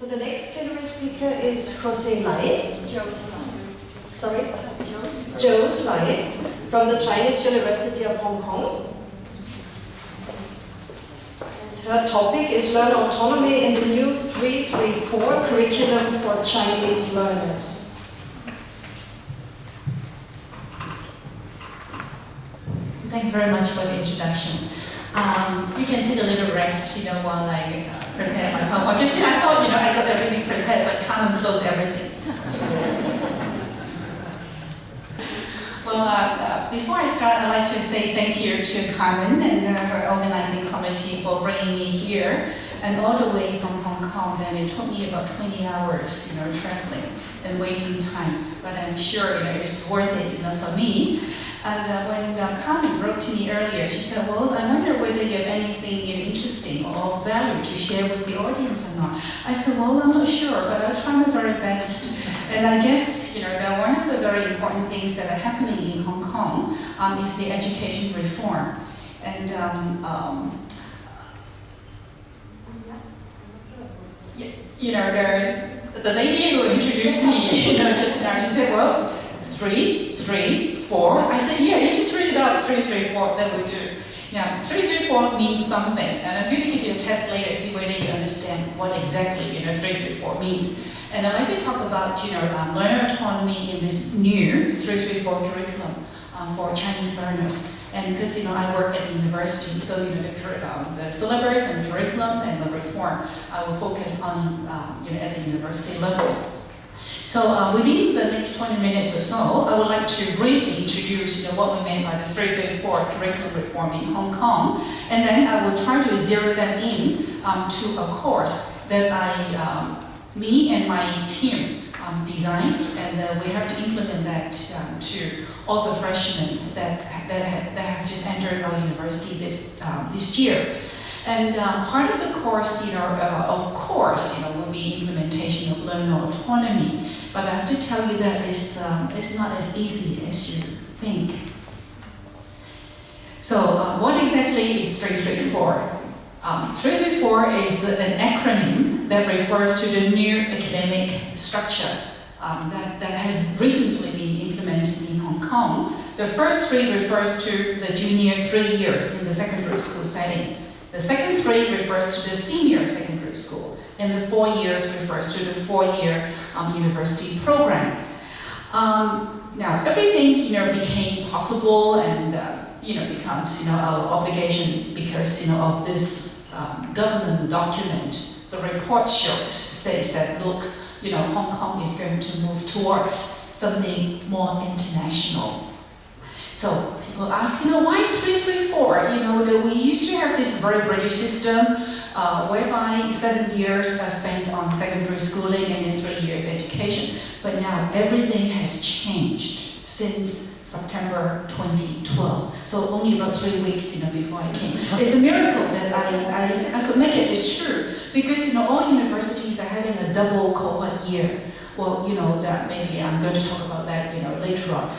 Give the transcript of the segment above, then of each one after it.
So the next plenary speaker is Jose Lai. Sorry? Joe Lai from the Chinese University of Hong Kong. And her topic is Learn Autonomy in the new 334 curriculum for Chinese learners. Thanks very much for the introduction. You can take a little rest, while I prepare my PowerPoint. Because I thought, I got everything prepared, but can't close everything. Well, before I start, I'd like to say thank you to Carmen and her organizing committee for bringing me here, and all the way from Hong Kong. And it took me about 20 hours, traveling and waiting time. But I'm sure, it's worth it, for me. And when Carmen wrote to me earlier, she said, well, I wonder whether you have anything interesting or value to share with the audience or not. I said, well, I'm not sure, but I'll try my very best. And I guess, one of the very important things that are happening in Hong Kong is the education reform. And the lady who introduced me, just now, she said, well, 3, 3, 4. I said, yeah, you just read it out, 3, 3, 4, that would do. Now, 3, 3, 4 means something, and I'm going to give you a test later, see whether you understand what exactly, 3, 3, 4 means. And I'd like to talk about, learner autonomy in this new 3, 3, 4 curriculum for Chinese learners. And because, I work at the university, so, the syllabus and the curriculum and the reform, I will focus on, at the university level. So within the next 20 minutes or so, I would like to briefly introduce what we meant by the 334 curriculum reform in Hong Kong, and then I will try to zero them in to a course that me and my team designed, and we have to implement that to all the freshmen that have just entered our university this year. And part of the course, will be implementation of learner autonomy. But I have to tell you that it's not as easy as you think. So what exactly is 334? 334 is an acronym that refers to the new academic structure that has recently been implemented in Hong Kong. The first 3 refers to the junior 3 years in the secondary school setting. The second 3 refers to the senior secondary school, and the 4 years refers to the 4-year university program. Now, everything became possible and becomes our obligation because of this government document. The report says that look, Hong Kong is going to move towards something more international. So people ask, why 334? We used to have this very British system whereby 7 years are spent on secondary schooling and then 3 years education. But now everything has changed since September 2012. So only about 3 weeks before I came. It's a miracle that I could make it. It's true. Because all universities are having a double cohort year. Well, that maybe I'm going to talk about that, later on.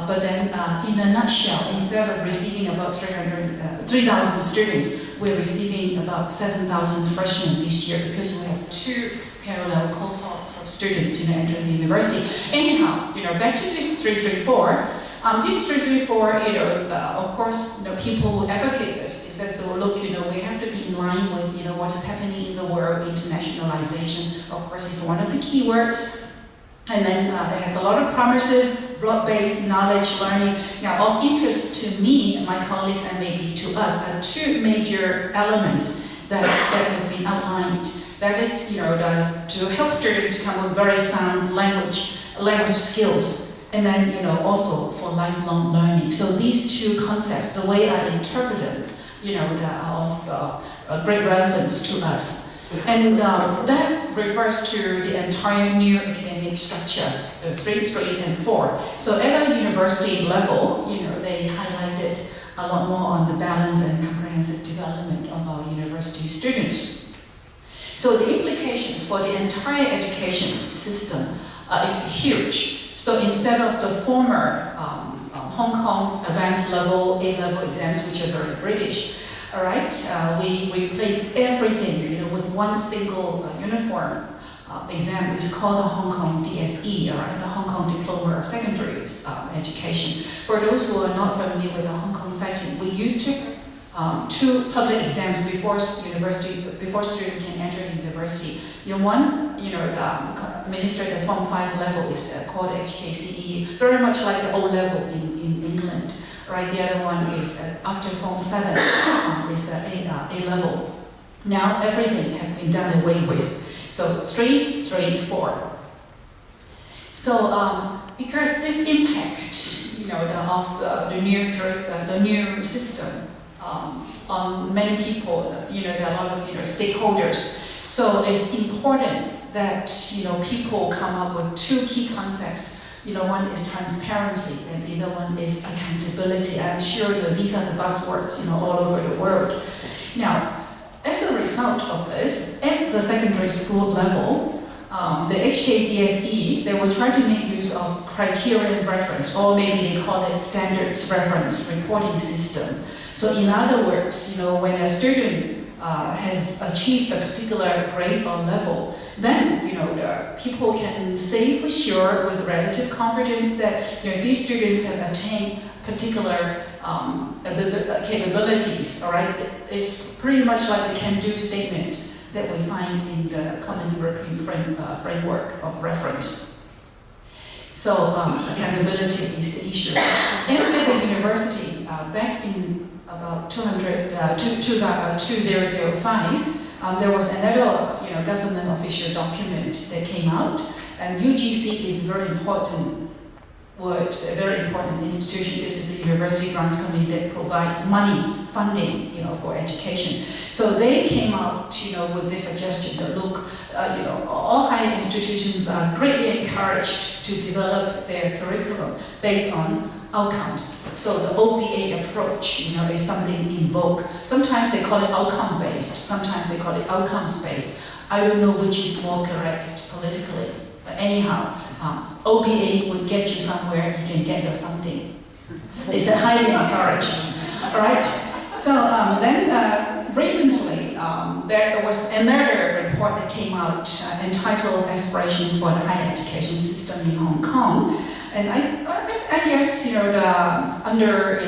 But then, in a nutshell, instead of receiving about 3,000 students, we're receiving about 7,000 freshmen this year because we have 2 parallel cohorts of students, entering the university. Anyhow, back to this 334. This 334, of course, people who advocate this. It says, well, look, we have to be in line with, what is happening in the world. Internationalization, of course, is one of the key words. And then it has a lot of promises, broad-based knowledge learning. Now, of interest to me and my colleagues and maybe to us are 2 major elements that has been outlined. That is, to help students come with very sound language skills, and then, also for lifelong learning. So these 2 concepts, the way I interpret them, are of great relevance to us. And that refers to the entire new academic structure, 3, 3, and 4. So at our university level, they highlighted a lot more on the balance and comprehensive development of our university students. So the implications for the entire education system is huge. So instead of the former Hong Kong advanced level, A-level exams, which are very British, all right, we replaced everything, with one single uniform exam is called the Hong Kong DSE, right? The Hong Kong Diploma of Secondary Education. For those who are not familiar with the Hong Kong setting, we used to two public exams before students can enter university. One, administered at Form 5 level is called HKCE, very much like the O level in England, right? The other one is after Form 7 is A level. Now everything has been done away with. So 3, 3, 4. So because this impact, of the new system on many people, there are a lot of stakeholders. So it's important that people come up with two key concepts. One is transparency, and the other one is accountability. I'm sure these are the buzzwords all over the world. Now, as a result of this, at the secondary school level, the HKDSE, they will try to make use of criterion reference, or maybe they call it standards reference reporting system. So in other words, when a student has achieved a particular grade or level, then people can say for sure with relative confidence that these students have attained particular capabilities. All right, it's pretty much like the can-do statements that we find in the Common European framework of reference. So accountability is the issue. And with the university, back in about 2005, there was another government official document that came out, and UGC is a very important word, a very important institution. This is the University Grants Committee that provides money, funding, for education. So they came out, with this suggestion that look, all higher institutions are greatly encouraged to develop their curriculum based on outcomes. So the OBA approach, is something in vogue. Sometimes they call it outcome-based, sometimes they call it outcomes-based. I don't know which is more correct politically, but anyhow, OBA would get you somewhere, you can get your funding. It's highly encouraged, all right? So then recently, there was another report that came out entitled Aspirations for the Higher Education System in Hong Kong. And I guess, under,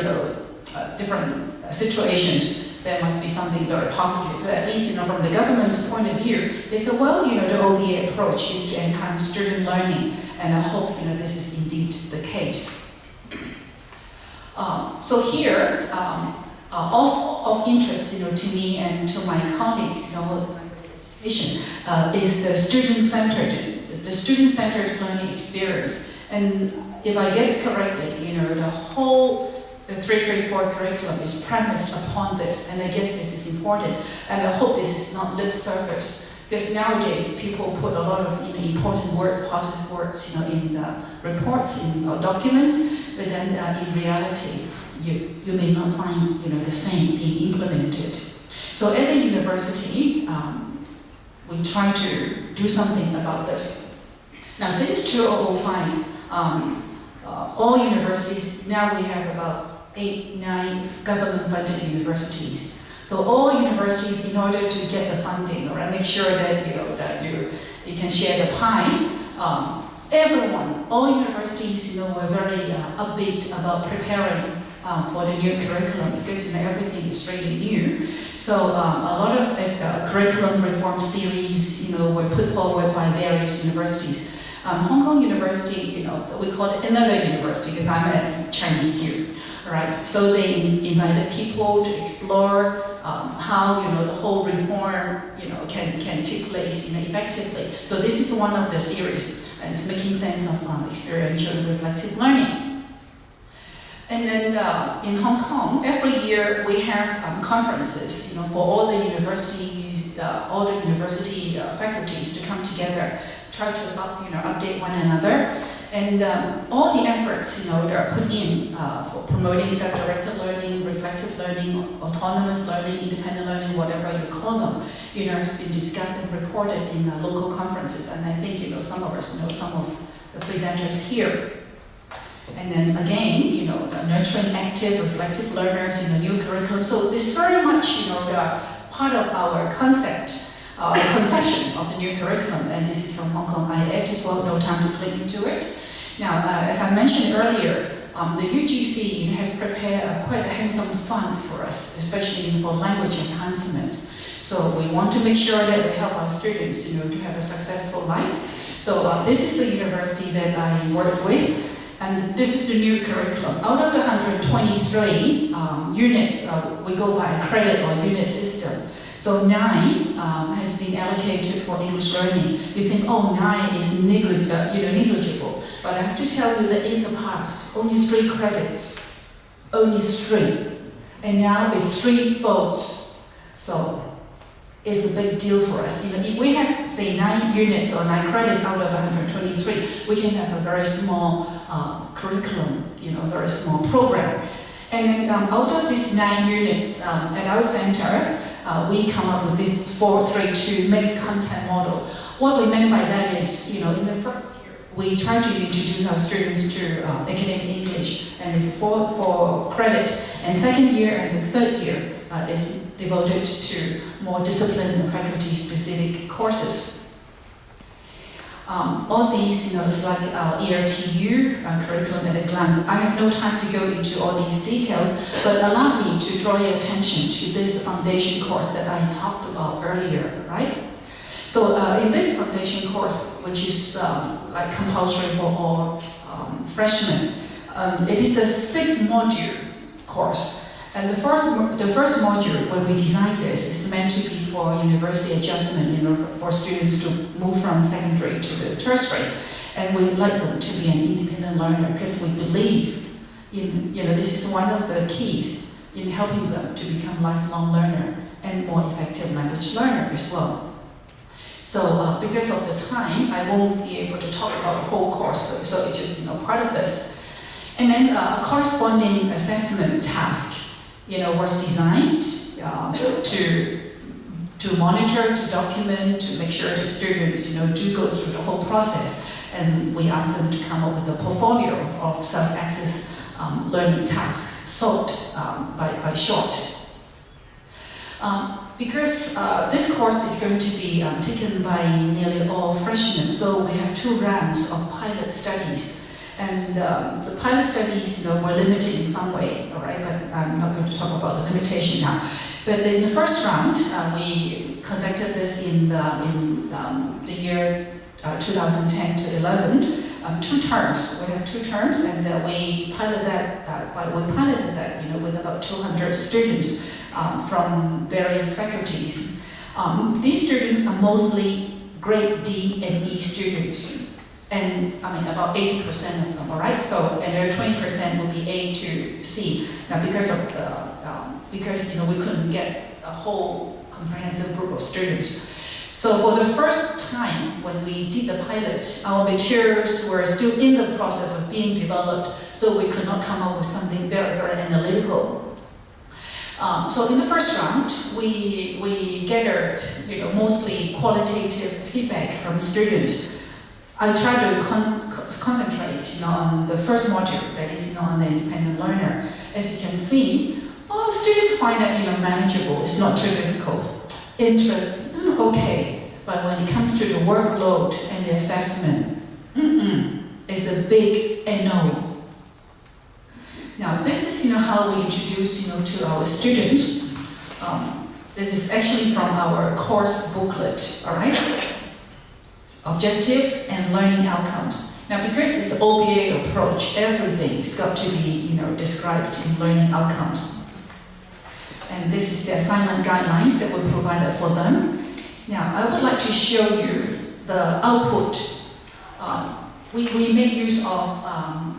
different situations, there must be something very positive. At least, from the government's point of view, they said, well, the OBA approach is to enhance student learning, and I hope, this is indeed the case. So here, of interest, to me and to my colleagues, is the student-centered learning experience. And if I get it correctly, the whole 334 curriculum is premised upon this, and I guess this is important. And I hope this is not lip service, because nowadays people put a lot of important words, positive words, in the reports, in documents, but then in reality, you may not find the same being implemented. So at the university, we try to do something about this. Now, since 2005, all universities, now we have about 8, 9 government-funded universities. So all universities, in order to get the funding, or make sure that that you can share the pie, everyone, all universities, were very upbeat about preparing for the new curriculum, because everything is really new. So a lot of curriculum reform series, were put forward by various universities. Hong Kong University, we call it another university because I'm at Chinese U, right? So they invited people to explore how the whole reform can take place effectively. So this is one of the series, and it's making sense of experiential and reflective learning. And then in Hong Kong, every year we have conferences, for all the university faculties to come together, try to update one another, and all the efforts that are put in for promoting self-directed learning, reflective learning, autonomous learning, independent learning, whatever you call them, has been discussed and reported in local conferences. And I think some of us know some of the presenters here. And then again, nurturing active, reflective learners in the new curriculum. So this very much, part of our concept conception of the new curriculum, and this is from Hong Kong IED as well, no time to click into it. Now, as I mentioned earlier, the UGC has prepared quite a handsome fund for us, especially for language enhancement. So we want to make sure that we help our students, to have a successful life. So this is the university that I work with, and this is the new curriculum. Out of the 123 units, we go by a credit or unit system. So 9 has been allocated for English learning. You think, oh, 9 is negligible. But I have to tell you that in the past, only 3 credits, only 3. And now it's 3 folds. So it's a big deal for us. If we have, say, 9 units or 9 credits out of 123, we can have a very small curriculum, very small program. And then out of these 9 units at our center, we come up with this 4-3-2 mixed content model. What we meant by that is, in the first year, we try to introduce our students to academic English, and it's for credit. And second year and the third year is devoted to more discipline and faculty-specific courses. All these, is like ERTU curriculum at a glance. I have no time to go into all these details, but allow me to draw your attention to this foundation course that I talked about earlier, right? So in this foundation course, which is like compulsory for all freshmen, it is a 6-module course. And the first module, when we designed this, is meant to be for university adjustment, for students to move from secondary to the tertiary. And we like them to be an independent learner because we believe this is one of the keys in helping them to become lifelong learner and more effective language learner as well. So because of the time, I won't be able to talk about the whole course, so it's just part of this. And then a corresponding assessment task was designed to monitor, to document, to make sure the students, do go through the whole process. And we ask them to come up with a portfolio of self-access learning tasks, SOT by short. Because this course is going to be taken by nearly all freshmen, so we have 2 rounds of pilot studies. And the pilot studies, were limited in some way, all right? But I'm not going to talk about the limitation now. But in the first round, we conducted this in the year 2010 to 11, 2 terms. We have 2 terms, and we piloted that, with about 200 students from various faculties. These students are mostly grade D and E students. And about 80% of them, all right? So, and there are 20% will be A to C. Now, because we couldn't get a whole comprehensive group of students. So, for the first time when we did the pilot, our materials were still in the process of being developed, so we could not come up with something very, very analytical. So, in the first round, we gathered, mostly qualitative feedback from students. I try to concentrate on the first module, that is on the independent learner. As you can see, students find that manageable, it's not too difficult. Interest, okay. But when it comes to the workload and the assessment, it's a big no. Now this is how we introduce to our students. This is actually from our course booklet, all right? Objectives and learning outcomes. Now, because it's the OBA approach, everything's got to be, described in learning outcomes. And this is the assignment guidelines that we provided for them. Now, I would like to show you the output. We make use of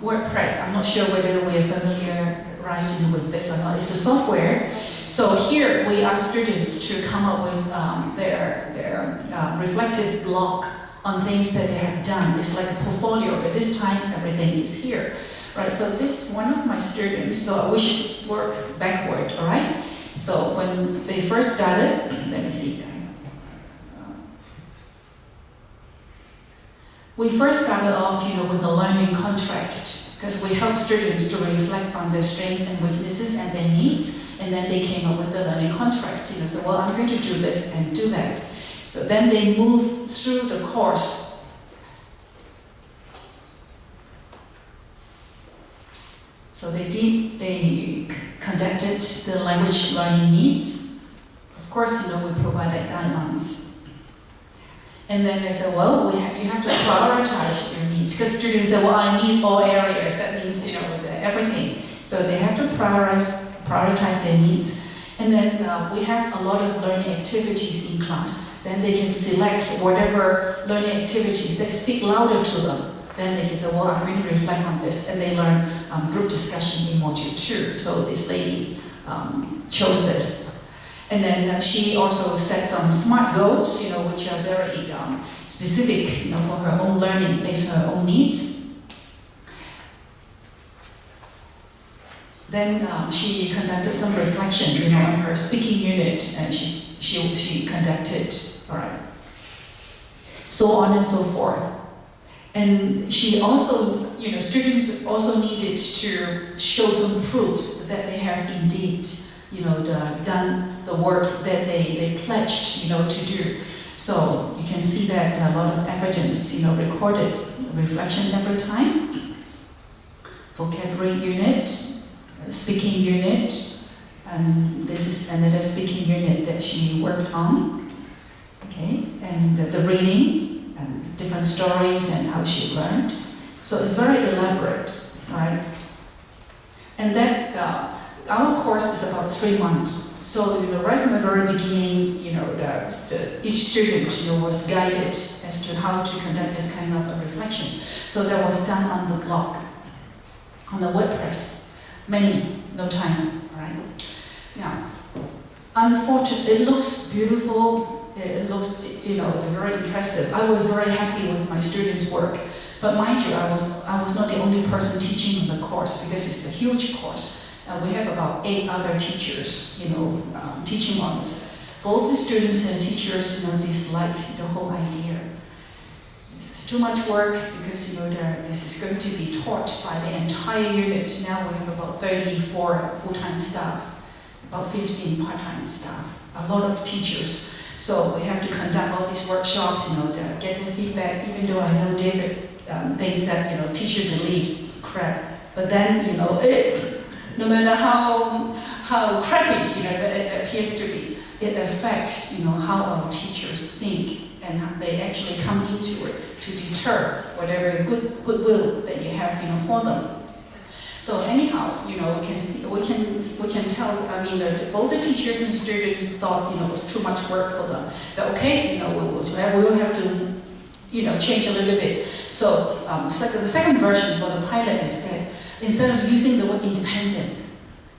WordPress. I'm not sure whether we are familiarizing with this or not. It's a software. So here we ask students to come up with their reflective blog on things that they have done. It's like a portfolio. At this time, everything is here, right? So this is one of my students. So we should work backward, all right? So when they first started, let me see. We first started off, with a learning contract, because we help students to reflect on their strengths and weaknesses and their needs, and then they came up with the learning contract. So, well, I'm going to do this and do that. So then they move through the course. So they conducted the language learning needs. Of course, we provided guidelines. And then they said, well, you have to prioritize your needs, because students say, well, I need all areas. That means, everything. So they have to prioritize their needs. And then we have a lot of learning activities in class. Then they can select whatever learning activities that speak louder to them. Then they can say, well, I'm going to reflect on this. And they learn group discussion in module 2. So this lady chose this. And then she also set some SMART goals, which are very specific, for her own learning, based on her own needs. Then she conducted some reflection, on her speaking unit, and she conducted, all right, so on and so forth. And she also, students also needed to show some proof that they have indeed, done the work that they pledged, to do. So you can see that a lot of evidence, recorded, reflection every time, vocabulary unit, speaking unit, and this is another speaking unit that she worked on. Okay, and the reading and different stories and how she learned. So it's very elaborate, right? And that our course is about 3 months. So right from the very beginning, each student was guided as to how to conduct this kind of a reflection. So that was done on the blog, on the WordPress. No time, right? Now, unfortunately, it looks beautiful, it looks, very impressive. I was very happy with my students' work, but mind you, I was not the only person teaching on the course, because it's a huge course. We have about 8 other teachers, teaching on this. Both the students and teachers, dislike the whole idea. It's too much work because, this is going to be taught by the entire unit. Now we have about 34 full-time staff, about 15 part-time staff, a lot of teachers. So we have to conduct all these workshops, get the feedback, even though I know David thinks that, teacher believes crap. But then, no matter how crappy, it appears to be, it affects, how our teachers think, and how they actually come into it to deter whatever goodwill that you have, for them. So anyhow, we can tell. Both the teachers and students thought, it was too much work for them. So okay, we will have to, change a little bit. So the second version for the pilot is that instead of using the word independent,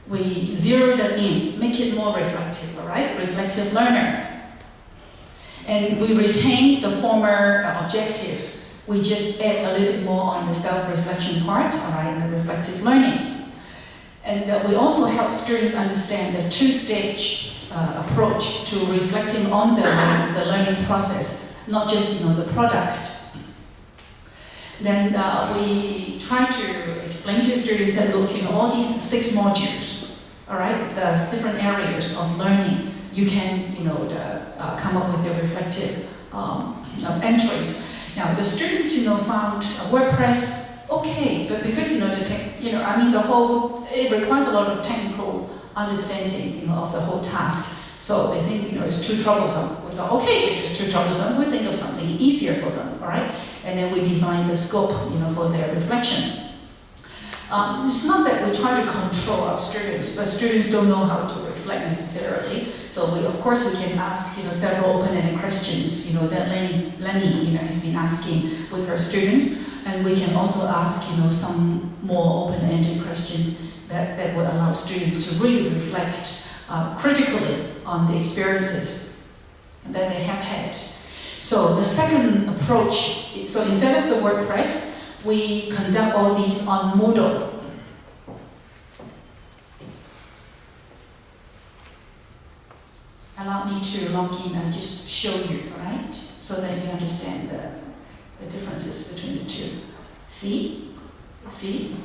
we zero that in, make it more reflective, all right? Reflective learner. And we retain the former objectives. We just add a little bit more on the self-reflection part, all right, and the reflective learning. And we also help students understand the 2-stage approach to reflecting on the learning process, not just, the product. Then we try to explain to the students that, look, all these 6 modules, all right, the different areas of learning, you can, come up with your reflective entries. Now, the students, found WordPress okay, but because, it requires a lot of technical understanding, of the whole task. So they think, it's too troublesome. We thought, okay, if it's too troublesome, we think of something easier for them, all right? And then we define the scope, for their reflection. It's not that we try to control our students, but students don't know how to reflect necessarily. So we can ask, several open-ended questions, that Lenny, has been asking with her students. And we can also ask, some more open-ended questions that would allow students to really reflect critically on the experiences that they have had. So the second approach, so instead of the WordPress, we conduct all these on Moodle. Allow me to log in and just show you, right? So that you understand the differences between the two. See? See?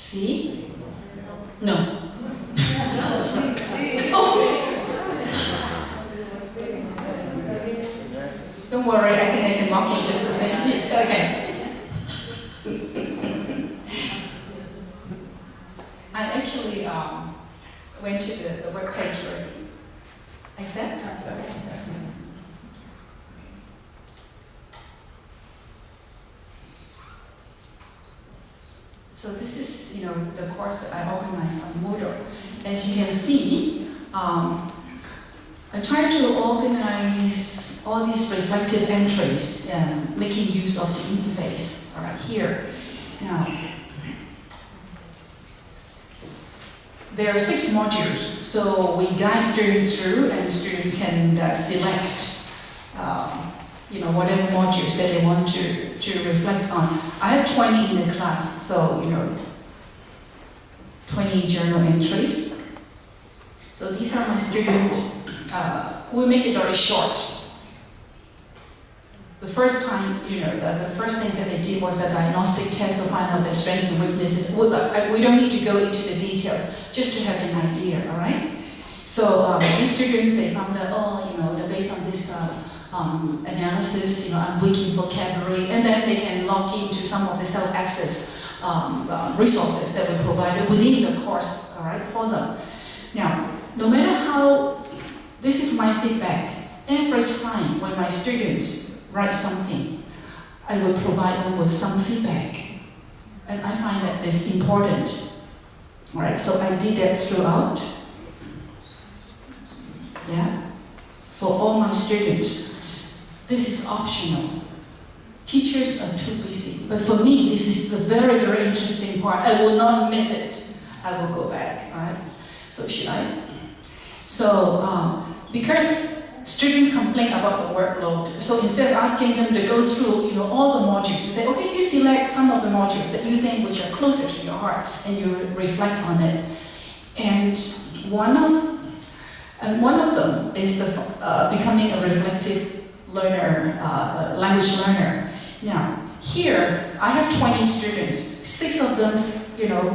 C? No. Oh. Don't worry, I think I can mock you just the same. C. Okay. I actually went to the web page already. Accept? So this is, the course that I organized on Moodle. As you can see, I tried to organize all these reflective entries, making use of the interface. All right, here. Now, there are 6 modules, so we guide students through, and students can select, whatever modules that they want to reflect on. I have 20 in the class, so 20 journal entries. So these are my students. We make it very short. The first time, the first thing that they did was a diagnostic test to find out their strengths and weaknesses. We don't need to go into the details, just to have an idea, all right? So these students, they found that, based on this analysis, I'm weak in vocabulary, and then they can log into some of the self-access resources that we provided within the course, all right, for them. Now, no matter how, this is my feedback. Every time when my students write something, I will provide them with some feedback. And I find that it's important. All right, so I did that throughout. Yeah, for all my students. This is optional. Teachers are too busy. But for me, this is the very, very interesting part. I will not miss it. I will go back, all right? So should I? So, because students complain about the workload, so instead of asking them to go through, all the modules, you say, okay, you select some of the modules that you think which are closer to your heart, and you reflect on it. And one of them is becoming a reflective learner, language learner. Now, here I have 20 students. 6 of them,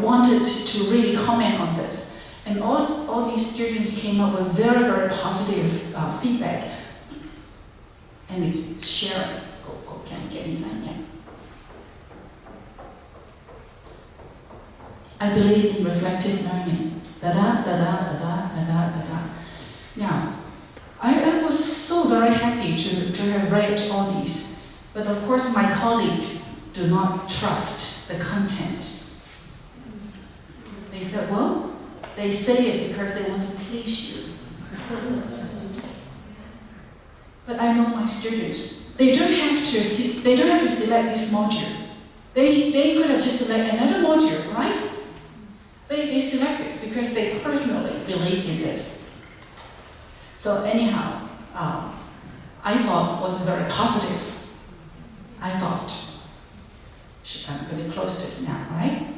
wanted to really comment on this. And all these students came up with very, very positive feedback. And it's sharing. Go, can we get inside? Yeah. I believe in reflective learning. Now, I was so very happy to have read all these. But of course, my colleagues do not trust the content. They said, well, they say it because they want to please you. But I know my students. They don't have to select this module. They could have just selected another module, right? They select this because they personally believe in this. So anyhow, I thought was very positive. I thought, I'm going to close this now, right?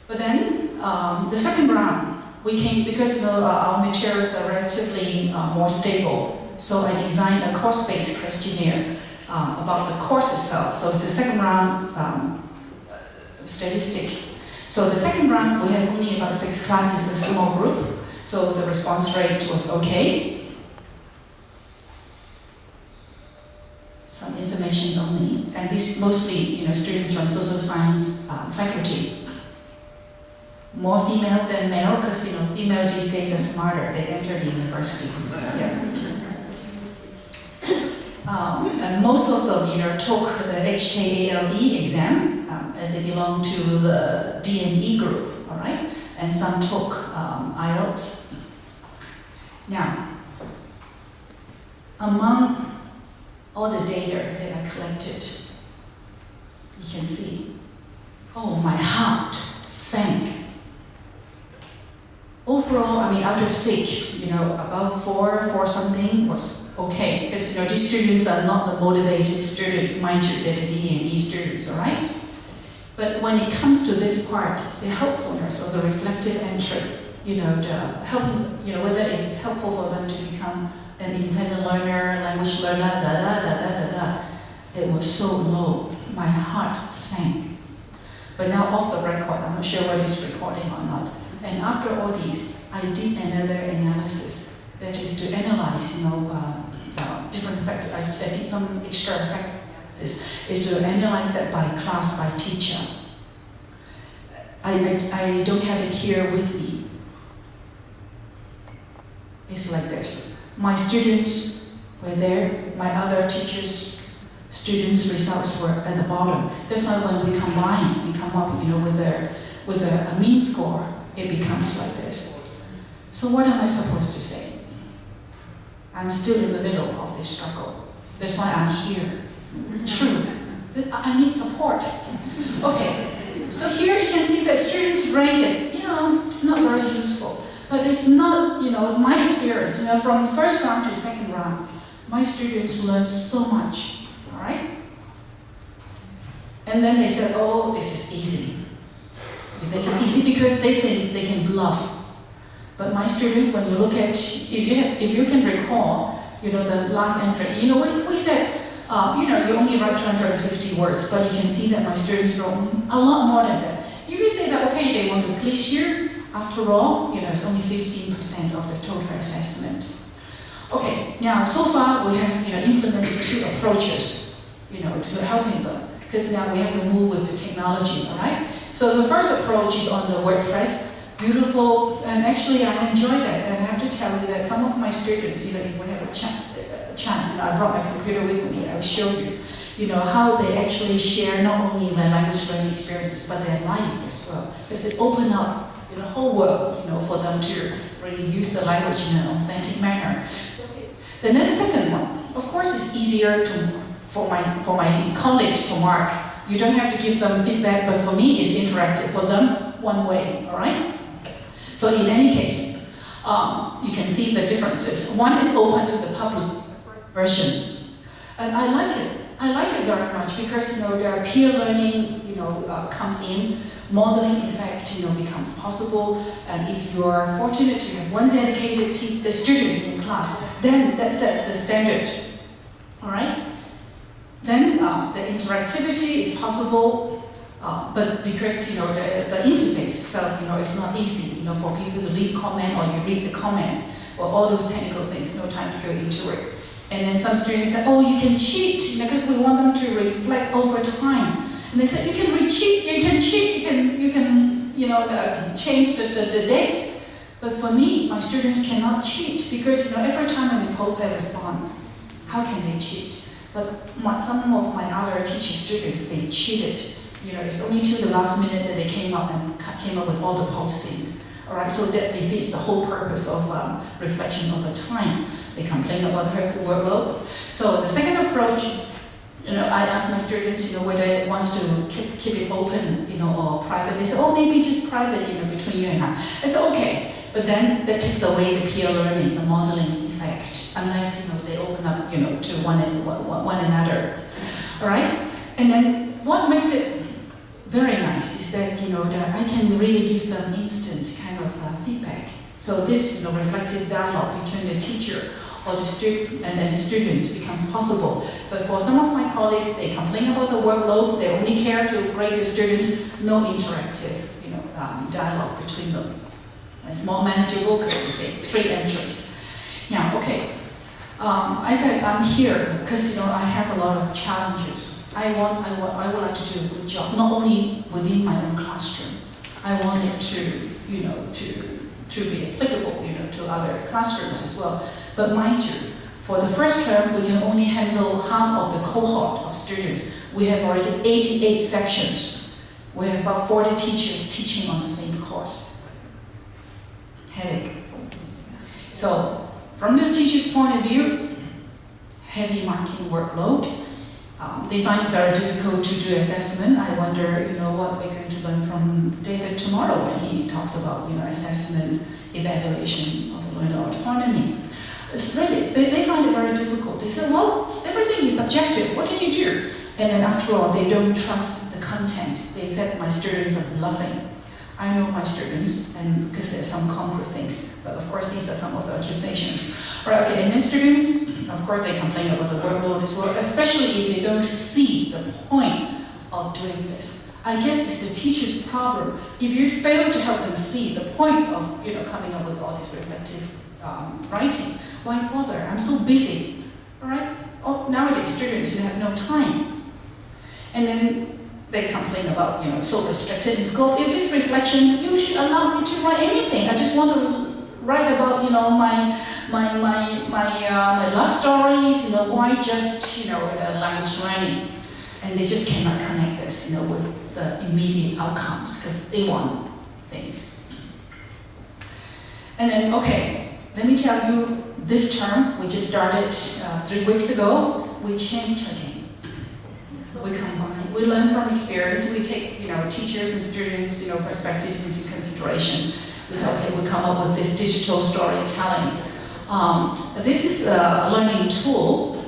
But then, the second round, we came, because our materials are relatively more stable, so I designed a course-based questionnaire about the course itself. So it's the second round statistics. So the second round, we had only about 6 classes, a small group, so the response rate was okay. Some information only, and this mostly, students from social science faculty. More female than male, because female these days are smarter. They enter the university. Yeah. And most of them, took the HKALE exam, and they belong to the D&E group, all right? And some took IELTS. Now, among all the data that I collected, you can see, oh, my heart sank. Overall, out of 6, about 4 something was okay, because these students are not the motivated students, mind you, they're the D&E students, all right? But when it comes to this part, the helpfulness of the reflective entry, the helping, whether it is helpful for them to become an independent learner, language learner, it was so low. My heart sank. But now off the record, I'm not sure whether it's recording or not. And after all these, I did another analysis, that is to analyze, different factors. I did some extra factor analysis, is to analyze that by class, by teacher. I don't have it here with me. It's like this. My students were there, my other teachers' students' results were at the bottom. That's why when we combine, we come up, with a mean score, it becomes like this. So what am I supposed to say? I'm still in the middle of this struggle. That's why I'm here. True. I need support. Okay. So here you can see that students rank it, not very useful. But it's not, my experience, from first round to second round, my students learn so much, all right? And then they said, oh, this is easy. They think it's easy because they think they can bluff. But my students, when you look at, if you can recall, the last entry, we said, you only write 250 words, but you can see that my students wrote a lot more than that. If you say that, okay, they want to please you, after all, it's only 15% of the total assessment. Okay, now so far we have, implemented 2 approaches, to helping them, because now we have to move with the technology, all right? So the first approach is on the WordPress. Beautiful, and actually I enjoy that, and I have to tell you that some of my students, if we have a chance, I brought my computer with me, I'll show you, how they actually share not only their language learning experiences, but their life as well, because it opened up the whole world, for them to really use the language in an authentic manner. And then the second one, of course, it's easier for my colleagues to mark. You don't have to give them feedback, but for me, it's interactive. For them, one way, all right? So in any case, you can see the differences. One is open to the public version. And I like it. I like it very much because, the peer learning, comes in, modeling effect, becomes possible. And if you are fortunate to have one dedicated student in class, then that sets the standard, all right? Then the interactivity is possible. But because the interface itself, it's not easy, for people to leave comment or you read the comments or all those technical things, no time to go into it. And then some students say, oh, you can cheat, because we want them to reflect over time. And they said, you can cheat, you can change the dates. But for me, my students cannot cheat because every time I post, I respond. How can they cheat? But some of my other teaching students, they cheated. It's only till the last minute that they came up with all the postings. All right, so that defeats the whole purpose of reflection over time. They complain about her workload. So the second approach, I ask my students, whether they want to keep it open, or private. They say, oh, maybe just private, between you and I. I said, okay, but then that takes away the peer learning, the modeling effect, unless they open up, to one another. All right, and then what makes it very nice is that that I can really give them instant kind of feedback. So this reflective dialogue between the teacher or the student and the students becomes possible. But for some of my colleagues, they complain about the workload. They only care to grade the students. No interactive dialogue between them. It's more manageable because we say 3 entries. Now, okay. I said I'm here because I have a lot of challenges. I would like to do a good job, not only within my own classroom. I want it to be applicable, to other classrooms as well. But mind you, for the first term, we can only handle half of the cohort of students. We have already 88 sections. We have about 40 teachers teaching on the same course. Headache. So, from the teacher's point of view, heavy marking workload. They find it very difficult to do assessment. I wonder, what we're going to learn from David tomorrow when he talks about, assessment, evaluation of learner autonomy. It's really, they find it very difficult. They say, well, everything is subjective. What can you do? And then after all, they don't trust the content. They said my students are bluffing. I know my students, and because there's some concrete things, but of course these are some of the accusations. Right, okay, and then students, of course they complain about the workload as well, especially if they don't see the point of doing this. I guess it's the teacher's problem. If you fail to help them see the point of coming up with all this reflective writing, why bother? I'm so busy, all right? Oh, nowadays students have no time, and then they complain about so restricted in scope. If this reflection, you should allow me to write anything. I just want to write about my love stories. Why just language learning? And they just cannot connect this with the immediate outcomes because they want things. And then let me tell you, this term we just started 3 weeks ago. We changed again. We combine. We learn from experience. We take teachers and students perspectives into consideration. We say, we come up with this digital storytelling. This is a learning tool.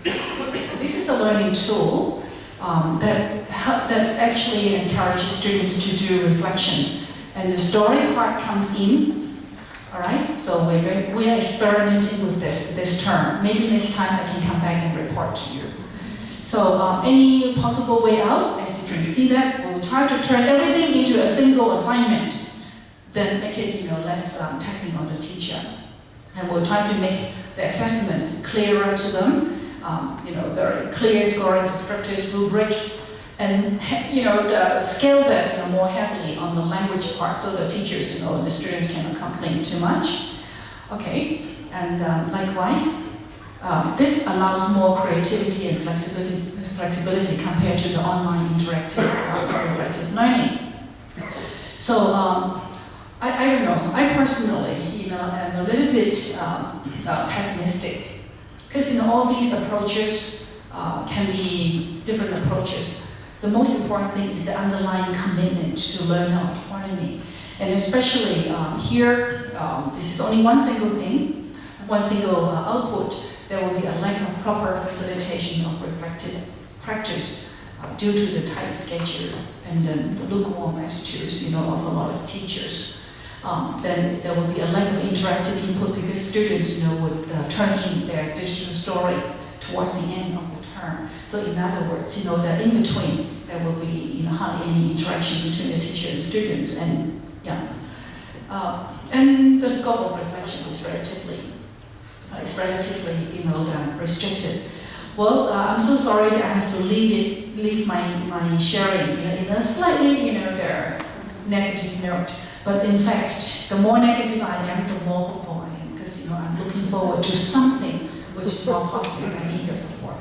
This is a learning tool that actually encourages students to do reflection, and the story part comes in. All right, so we are experimenting with this term. Maybe next time I can come back and report to you. So any possible way out, as you can see that, we'll try to turn everything into a single assignment, then make it less taxing on the teacher. And we'll try to make the assessment clearer to them, very clear scoring descriptors, rubrics, and scale that more heavily on the language part so the teachers and the students cannot complain too much. Okay, and likewise, this allows more creativity and flexibility compared to the online interactive reflective learning. So I don't know. I personally, am a little bit pessimistic because all these approaches can be different approaches. The most important thing is the underlying commitment to learn autonomy, and especially here, this is only one single thing, one single output. There will be a lack of proper facilitation of reflective practice due to the tight schedule and then the lukewarm attitudes, of a lot of teachers. Then there will be a lack of interactive input because students, would turn in their digital story towards the end of the term. So in other words, the in between, there will be hardly any interaction between the teacher and students, and and the scope of reflection is relatively restricted. Well, I'm so sorry that I have to leave my sharing in a slightly negative note. But in fact, the more negative I am, the more hopeful I am, because I'm looking forward to something which is more positive. I need your support.